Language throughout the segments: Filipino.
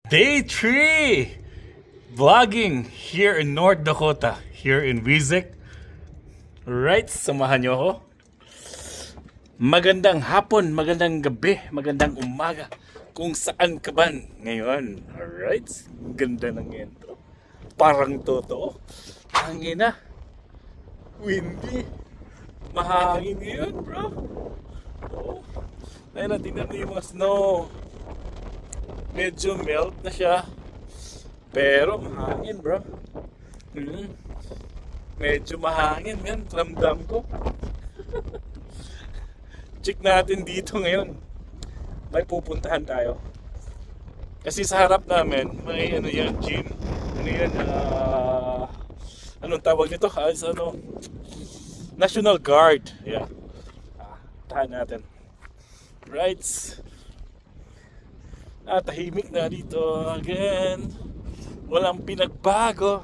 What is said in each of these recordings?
Day 3 vlogging here in North Dakota, here in Wezek. Right, samahan nyo ako. Magandang hapon, magandang gabi, magandang umaga kung saan ka ba ngayon. Alright, ganda ng intro. Parang totoo. Hangin na. Windy. Mahangin ngayon, bro. Oh. Ayun na, tingnan mo yung mga snow. Medyo melt na siya. Pero mahangin, bro. Medyo mahangin, yan. Ramdam ko. Check natin dito ngayon. May pupuntahan tayo. Kasi sa harap namin, may ano yan, gym. Ano yan, anong tawag nito? National Guard. Yeah. Tahan natin. Right. Tahimik na dito again. Walang pinagbago.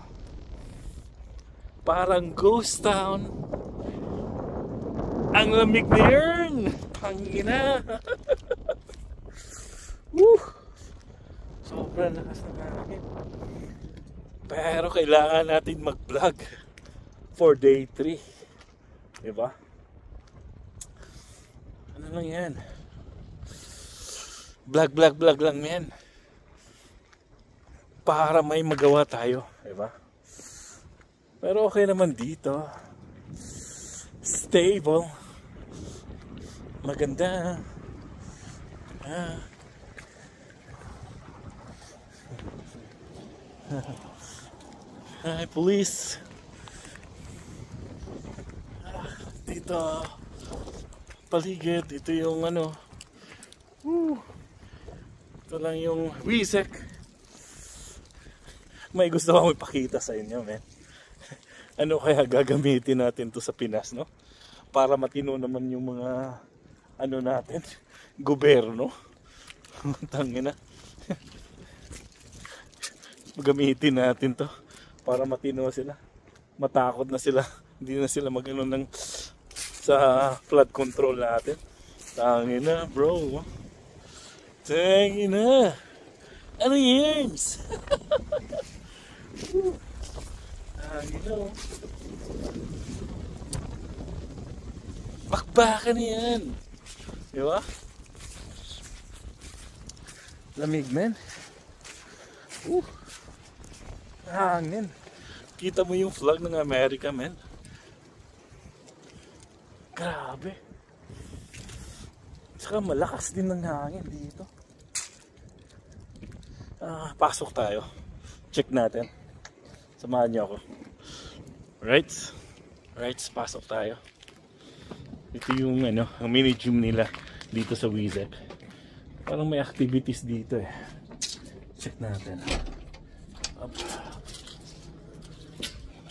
Parang ghost town. Ang lamig na yun. Pangina. Sobrang lakas ng hangin. Pero kailangan natin mag-vlog for day 3. Diba? Ano lang yan? Vlog lang yan. Para may magawa tayo, diba? Pero okay naman dito. Stable. Maganda. Hi, police. Dito paligid, ito yung ano. Ito lang yung Wezek. May gusto akong ipakita sa inyo, man. Ano kaya gagamitin natin to sa Pinas, no? Para matino naman yung mga ano natin, gobyerno. Tangina. Gamitin natin to para matino sila. Matakot na sila. Hindi na sila magano ng sa flood control natin. Tangina, bro. Tangina. Ano years? Tangina. Bakbakan yan. Diba? Lamig, man. Hangin. Kita mo yung flag ng Amerika, man. Grabe. Saka malakas din ng hangin dito. Pasok tayo. Check natin. Samahan niyo ako. Right, pasok tayo. Ito yung ano, ang mini gym nila dito sa Wezek. Parang may activities dito eh. Check natin. Up.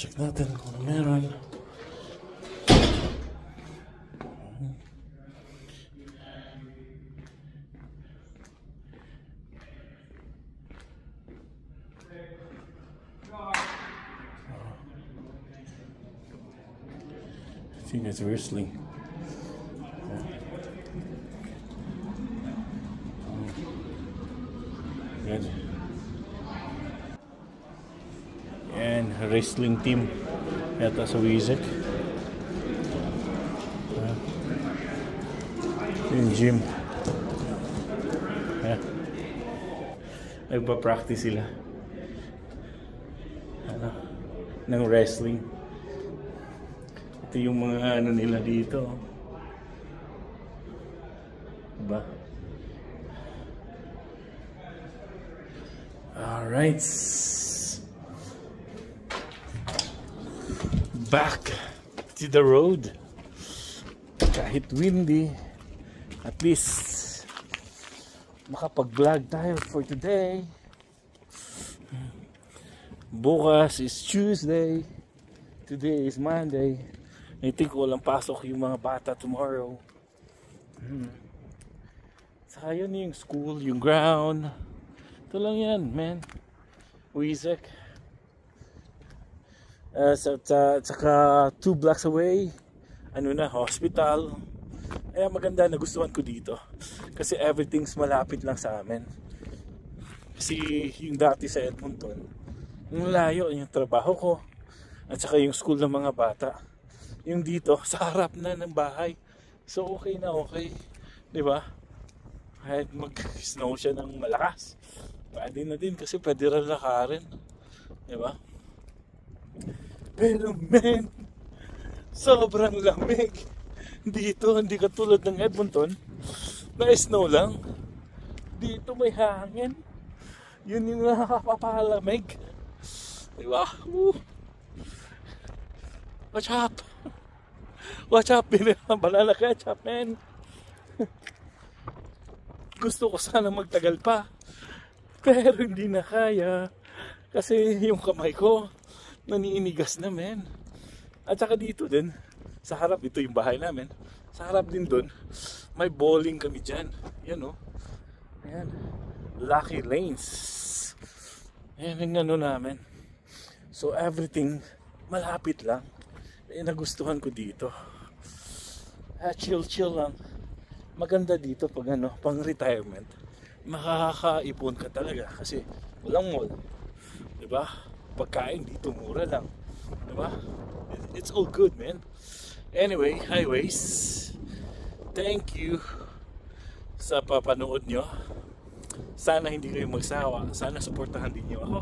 Check natin kung meron. I think it's wrestling. Good. And wrestling team yata sa Wezek. Yung gym. Nagpa-practice sila ng wrestling. Ito yung mga ano nila dito. Diba? Alright. Back to the road. Kahit windy, at least makapag-vlog tayo for today. Bukas is Tuesday. Today is Monday. I think walang pasok yung mga bata tomorrow. Saka yun yung school, yung ground. Ito lang yan, man. Wezek. Saka 2 blocks away, ano na, hospital. Kaya maganda, nagustuhan ko dito. Kasi everything's malapit lang sa amin. Kasi yung dati sa Edmonton, yung layo yung trabaho ko at saka yung school ng mga bata. Yung dito, sa harap na ng bahay. So okay na okay. Di ba? Kahit mag-snow siya ng malakas, pwede na din kasi pwede rin lakarin. Di ba? Pero man, sobrang lamig. Dito, hindi katulad ng Edmonton, na snow lang. Dito may hangin. Yun yung nakakapalamig. Diba? What's up? What's up? Banana ketchup, man. Gusto ko sana magtagal pa. Pero hindi na kaya. Kasi yung kamay ko, naninigas na, man. At saka dito din, sa harap, ito yung bahay namin. Sa harap din doon, may bowling kami dyan. Yan, oh. Ayan. Lucky Lanes. Ayan yung ano namin. So everything malapit lang. Nagustuhan ko dito. Chill lang. Maganda dito pag ano, pang retirement. Makakaipon ka talaga kasi walang mall. Diba? Pagkain dito mura lang. Diba? It's all good, man. Anyway, highways. Thank you sa papanood nyo. Sana hindi kayo magsawa. Sana supportahan din nyo ako.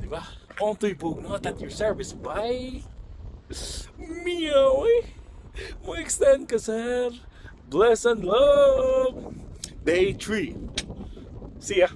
Diba? Onto'y Bugnot at your service by Meow. Mo extend ka, sir. Bless and love. Day 3. See ya.